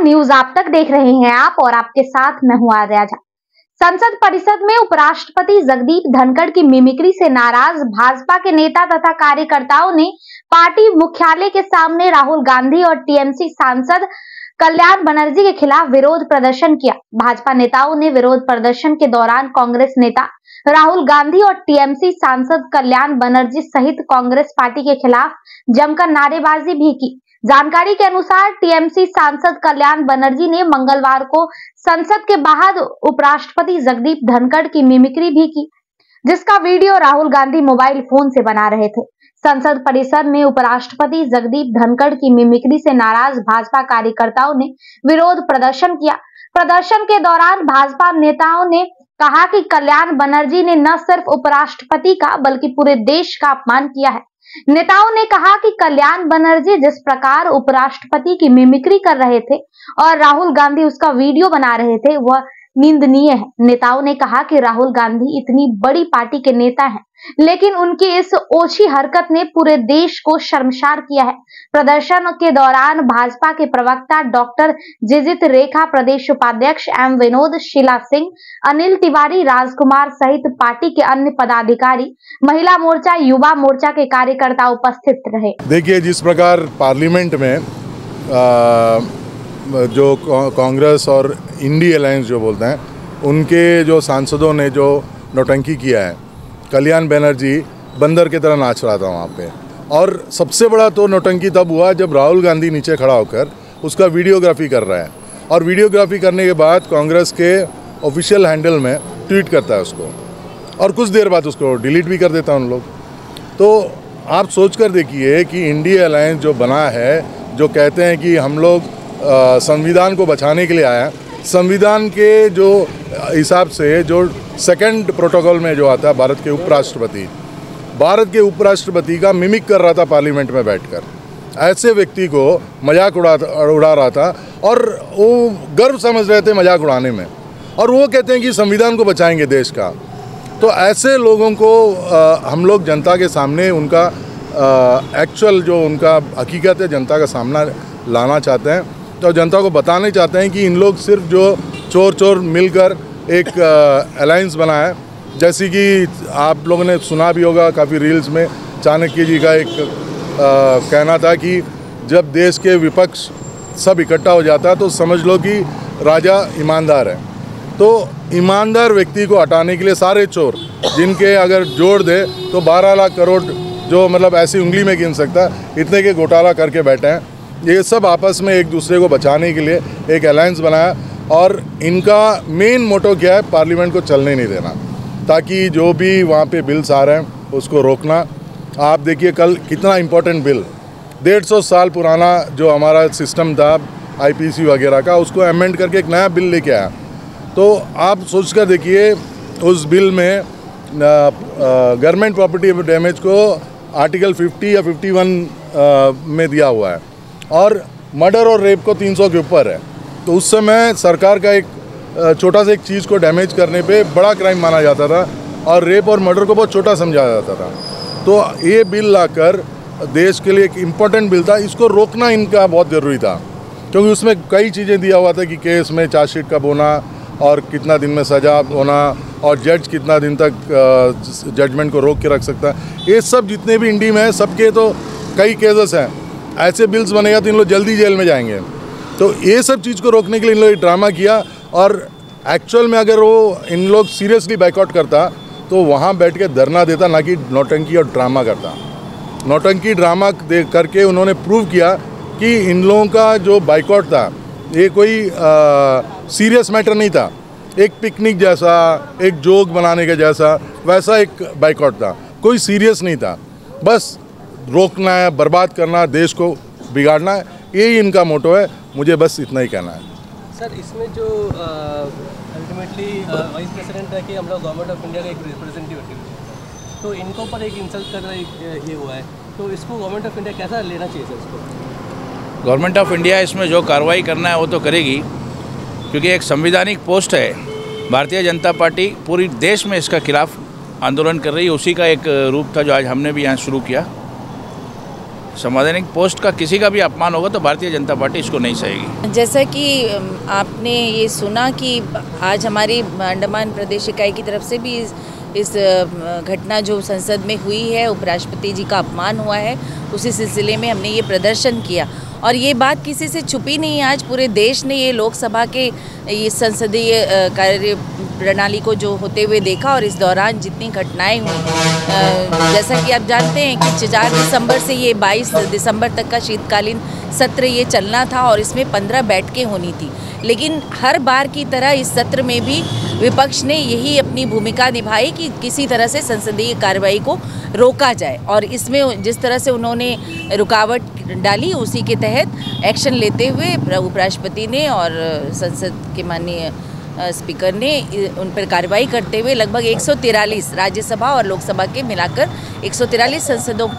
News आप तक देख रहे हैं आप और आपके साथ मैं हूं आर्या झा। संसद परिषद में उपराष्ट्रपति जगदीप धनखड़ की मिमिक्री से नाराज भाजपा के नेता तथा कार्यकर्ताओं ने पार्टी मुख्यालय के सामने राहुल गांधी और टीएमसी सांसद कल्याण बनर्जी के खिलाफ विरोध प्रदर्शन किया। भाजपा नेताओं ने विरोध प्रदर्शन के दौरान कांग्रेस नेता राहुल गांधी और टीएमसी सांसद कल्याण बनर्जी सहित कांग्रेस पार्टी के खिलाफ जमकर नारेबाजी भी की। जानकारी के अनुसार टीएमसी सांसद कल्याण बनर्जी ने मंगलवार को संसद के बाहर उपराष्ट्रपति जगदीप धनखड़ की मिमिक्री भी की, जिसका video Rahul Gandhi mobile phone से बना रहे थे। संसद परिसर में उपराष्ट्रपति जगदीप धनखड़ की मिमिक्री से नाराज भाजपा कार्यकर्ताओं ने विरोध प्रदर्शन किया। प्रदर्शन के दौरान भाजपा नेताओं ने कहा कि कल्याण बनर्जी ने न सिर्फ उपराष्ट्रपति का बल्कि पूरे देश का अपमान किया है। नेताओं ने कहा कि कल्याण बनर्जी जिस प्रकार उपराष्ट्रपति की मिमिक्री कर रहे थे और राहुल गांधी उसका वीडियो बना रहे थे वह निंदनीय है। नेताओं ने कहा कि राहुल गांधी इतनी बड़ी पार्टी के नेता हैं, लेकिन उनकी इस ओछी हरकत ने पूरे देश को शर्मसार किया है। प्रदर्शन के दौरान भाजपा के प्रवक्ता डॉक्टर जिजित रेखा, प्रदेश उपाध्यक्ष एम विनोद, शीला सिंह, अनिल तिवारी, राजकुमार सहित पार्टी के अन्य पदाधिकारी, महिला मोर्चा, युवा मोर्चा के कार्यकर्ता उपस्थित रहे। देखिए, जिस प्रकार पार्लियामेंट में जो कांग्रेस और इंडी अलायंस जो बोलते हैं, उनके जो सांसदों ने जो नौटंकी किया है, कल्याण बनर्जी बंदर की तरह नाच रहा था वहाँ पे। और सबसे बड़ा तो नौटंकी तब हुआ जब राहुल गांधी नीचे खड़ा होकर उसका वीडियोग्राफी कर रहा है और वीडियोग्राफी करने के बाद कांग्रेस के ऑफिशियल हैंडल में ट्वीट करता है उसको और कुछ देर बाद उसको डिलीट भी कर देता है उन लोग। तो आप सोच कर देखिए कि इंडिया अलायंस जो बना है, जो कहते हैं कि हम लोग संविधान को बचाने के लिए आया, संविधान के जो हिसाब से जो सेकंड प्रोटोकॉल में जो आता है भारत के उपराष्ट्रपति का मिमिक कर रहा था पार्लियामेंट में बैठकर। ऐसे व्यक्ति को मजाक उड़ा रहा था और वो गर्व समझ रहे थे मजाक उड़ाने में, और वो कहते हैं कि संविधान को बचाएंगे देश का। तो ऐसे लोगों को हम लोग जनता के सामने उनका एक्चुअल जो उनका हकीकत है जनता का सामना लाना चाहते हैं। तो जनता को बताने चाहते हैं कि इन लोग सिर्फ जो चोर मिलकर एक अलायंस बना है, जैसे कि आप लोगों ने सुना भी होगा काफ़ी रील्स में चाणक्य जी का एक कहना था कि जब देश के विपक्ष सब इकट्ठा हो जाता है तो समझ लो कि राजा ईमानदार है। तो ईमानदार व्यक्ति को हटाने के लिए सारे चोर, जिनके अगर जोड़ दे तो 12 लाख करोड़, जो मतलब ऐसी उंगली में गिन सकता है, इतने के घोटाला करके बैठे हैं। ये सब आपस में एक दूसरे को बचाने के लिए एक अलायंस बनाया और इनका मेन मोटो क्या है, पार्लियामेंट को चलने नहीं देना, ताकि जो भी वहाँ पे बिल्स आ रहे हैं उसको रोकना। आप देखिए कल कितना इम्पोर्टेंट बिल, 150 साल पुराना जो हमारा सिस्टम था आईपीसी वगैरह का, उसको अमेंड करके एक नया बिल लेके आया। तो आप सोच कर देखिए उस बिल में गवर्नमेंट प्रॉपर्टी डैमेज को आर्टिकल 50 या 51 में दिया हुआ है और मर्डर और रेप को 300 के ऊपर है। तो उस समय सरकार का एक छोटा सा एक चीज़ को डैमेज करने पे बड़ा क्राइम माना जाता था और रेप और मर्डर को बहुत छोटा समझा जाता था। तो ये बिल लाकर देश के लिए एक इम्पोर्टेंट बिल था, इसको रोकना इनका बहुत ज़रूरी था, क्योंकि उसमें कई चीज़ें दिया हुआ था कि केस में चार्जशीट कब होना और कितना दिन में सजा होना और जज कितना दिन तक जजमेंट को रोक के रख सकता है। ये सब जितने भी इंडी में है सबके तो कई केसेस हैं। ऐसे बिल्स बनेगा तो इन लोग जल्दी जेल में जाएंगे। तो ये सब चीज़ को रोकने के लिए इन लोग ड्रामा किया और एक्चुअल में अगर वो इन लोग सीरियसली बाइकआउट करता तो वहाँ बैठ के धरना देता, ना कि नौटंकी और ड्रामा करता। नौटंकी ड्रामा करके उन्होंने प्रूव किया कि इन लोगों का जो बाइकआउट था ये कोई सीरियस मैटर नहीं था, एक पिकनिक जैसा, एक जोक बनाने के जैसा वैसा एक बाइकआउट था, कोई सीरियस नहीं था। बस रोकना है, बर्बाद करना, देश को बिगाड़ना है, यही इनका मोटो है। मुझे बस इतना ही कहना है। सर, इसमें जो अल्टीमेटली वाइस प्रेसिडेंट है कि हम लोग गवर्नमेंट ऑफ इंडिया का एक रिप्रेजेंटेटिव है, तो इनको पर एक इंसल्ट कर रहा ये हुआ है, तो इसको गवर्नमेंट ऑफ इंडिया कैसा लेना चाहिए सर इसको? गवर्नमेंट ऑफ इंडिया इसमें जो कार्रवाई करना है वो तो करेगी, क्योंकि एक संवैधानिक पोस्ट है। भारतीय जनता पार्टी पूरी देश में इसका खिलाफ आंदोलन कर रही है, उसी का एक रूप था जो आज हमने भी यहाँ शुरू किया। संवैधानिक पोस्ट का किसी का भी अपमान होगा तो भारतीय जनता पार्टी इसको नहीं सहेगी। जैसा कि आपने ये सुना कि आज हमारी अंडमान प्रदेश इकाई की तरफ से भी इस घटना जो संसद में हुई है, उपराष्ट्रपति जी का अपमान हुआ है, उसी सिलसिले में हमने ये प्रदर्शन किया। और ये बात किसी से छुपी नहीं है, आज पूरे देश ने ये लोकसभा के ये संसदीय कार्य प्रणाली को जो होते हुए देखा। और इस दौरान जितनी घटनाएं हुई, जैसा कि आप जानते हैं कि 4 दिसंबर से ये 22 दिसंबर तक का शीतकालीन सत्र ये चलना था और इसमें 15 बैठकें होनी थी। लेकिन हर बार की तरह इस सत्र में भी विपक्ष ने यही अपनी भूमिका निभाई कि किसी तरह से संसदीय कार्रवाई को रोका जाए। और इसमें जिस तरह से उन्होंने रुकावट डाली, उसी के तहत एक्शन लेते हुए उपराष्ट्रपति ने और संसद के माननीय स्पीकर ने उन पर कार्रवाई करते हुए लगभग 143 राज्यसभा और लोकसभा के मिलाकर 143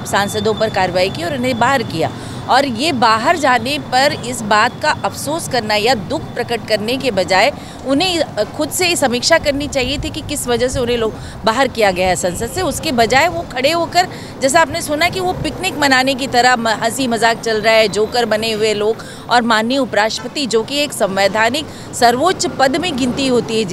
सांसदों पर कार्रवाई की और उन्हें बाहर किया। और ये बाहर जाने पर इस बात का अफसोस करना या दुख प्रकट करने के बजाय उन्हें खुद से समीक्षा करनी चाहिए थी कि किस वजह से उन्हें लोग बाहर किया गया है संसद से। उसके बजाय वो खड़े होकर, जैसा आपने सुना कि वो पिकनिक मनाने की तरह हंसी मजाक चल रहा है, जोकर बने हुए लोग और माननीय उपराष्ट्रपति जो कि एक संवैधानिक सर्वोच्च पद में गिनती होती है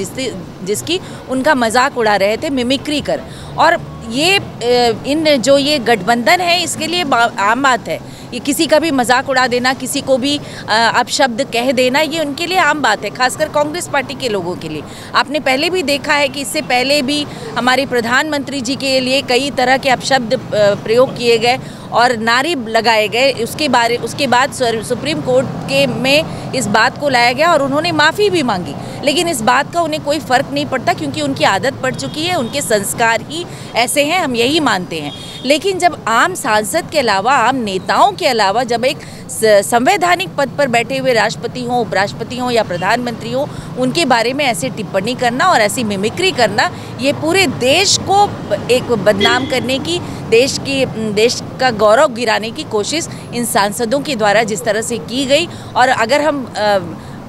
जिसकी उनका मजाक उड़ा रहे थे मिमिक्री कर। और ये जो ये गठबंधन है इसके लिए आम बात है, ये किसी का भी मजाक उड़ा देना, किसी को भी अपशब्द कह देना, ये उनके लिए आम बात है, खासकर कांग्रेस पार्टी के लोगों के लिए। आपने पहले भी देखा है कि इससे पहले भी हमारे प्रधानमंत्री जी के लिए कई तरह के अपशब्द प्रयोग किए गए और नारे लगाए गए। उसके बाद सुप्रीम कोर्ट में इस बात को लाया गया और उन्होंने माफ़ी भी मांगी। लेकिन इस बात का उन्हें कोई फ़र्क नहीं पड़ता क्योंकि उनकी आदत पड़ चुकी है, उनके संस्कार ही ऐसे हैं, हम यही मानते हैं। लेकिन जब आम सांसद के अलावा, आम नेताओं के अलावा जब एक संवैधानिक पद पर बैठे हुए राष्ट्रपति हों, उपराष्ट्रपति हों या प्रधानमंत्री हों, उनके बारे में ऐसे टिप्पणी करना और ऐसी मिमिक्री करना, ये पूरे देश को एक बदनाम करने की, देश का गौरव गिराने की कोशिश इन सांसदों के द्वारा जिस तरह से की गई। और अगर हम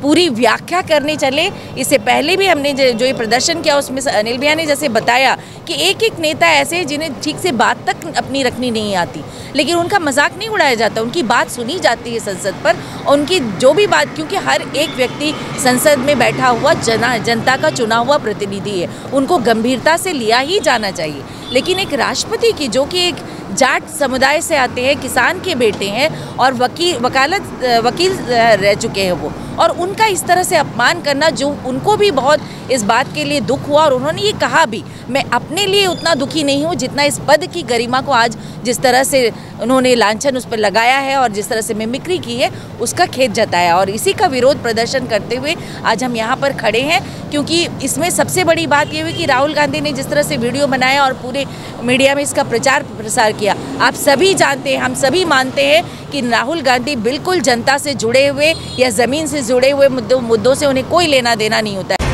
पूरी व्याख्या करने चले, इससे पहले भी हमने जो ये प्रदर्शन किया उसमें अनिल भैया ने जैसे बताया कि एक नेता ऐसे हैं जिन्हें ठीक से बात तक अपनी रखनी नहीं आती, लेकिन उनका मजाक नहीं उड़ाया जाता, उनकी बात सुनी जाती है संसद पर। और उनकी जो भी बात, क्योंकि हर एक व्यक्ति संसद में बैठा हुआ जनता का चुना हुआ प्रतिनिधि है, उनको गंभीरता से लिया ही जाना चाहिए। लेकिन एक राष्ट्रपति की जो कि एक जाट समुदाय से आते हैं, किसान के बेटे हैं और वकील रह चुके हैं वो, और उनका इस तरह से अपमान करना, जो उनको भी बहुत इस बात के लिए दुख हुआ। और उन्होंने ये कहा भी, मैं अपने लिए उतना दुखी नहीं हूँ जितना इस पद की गरिमा को आज जिस तरह से उन्होंने लांछन उस पर लगाया है और जिस तरह से मिमिक्री की है उसका खेद जताया। और इसी का विरोध प्रदर्शन करते हुए आज हम यहाँ पर खड़े हैं, क्योंकि इसमें सबसे बड़ी बात ये हुई कि राहुल गांधी ने जिस तरह से वीडियो बनाया और पूरे मीडिया में इसका प्रचार प्रसार किया। आप सभी जानते हैं, हम सभी मानते हैं कि राहुल गांधी बिल्कुल जनता से जुड़े हुए या ज़मीन से जुड़े हुए मुद्दों से उन्हें कोई लेना देना नहीं होता है।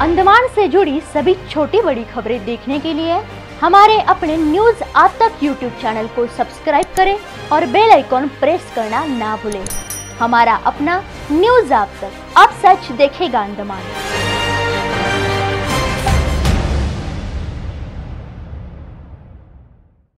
अंडमान से जुड़ी सभी छोटी बड़ी खबरें देखने के लिए हमारे अपने न्यूज आज तक यूट्यूब चैनल को सब्सक्राइब करें और बेल आइकॉन प्रेस करना ना भूलें। हमारा अपना न्यूज आज तक, अब सच देखेगा अंडमान।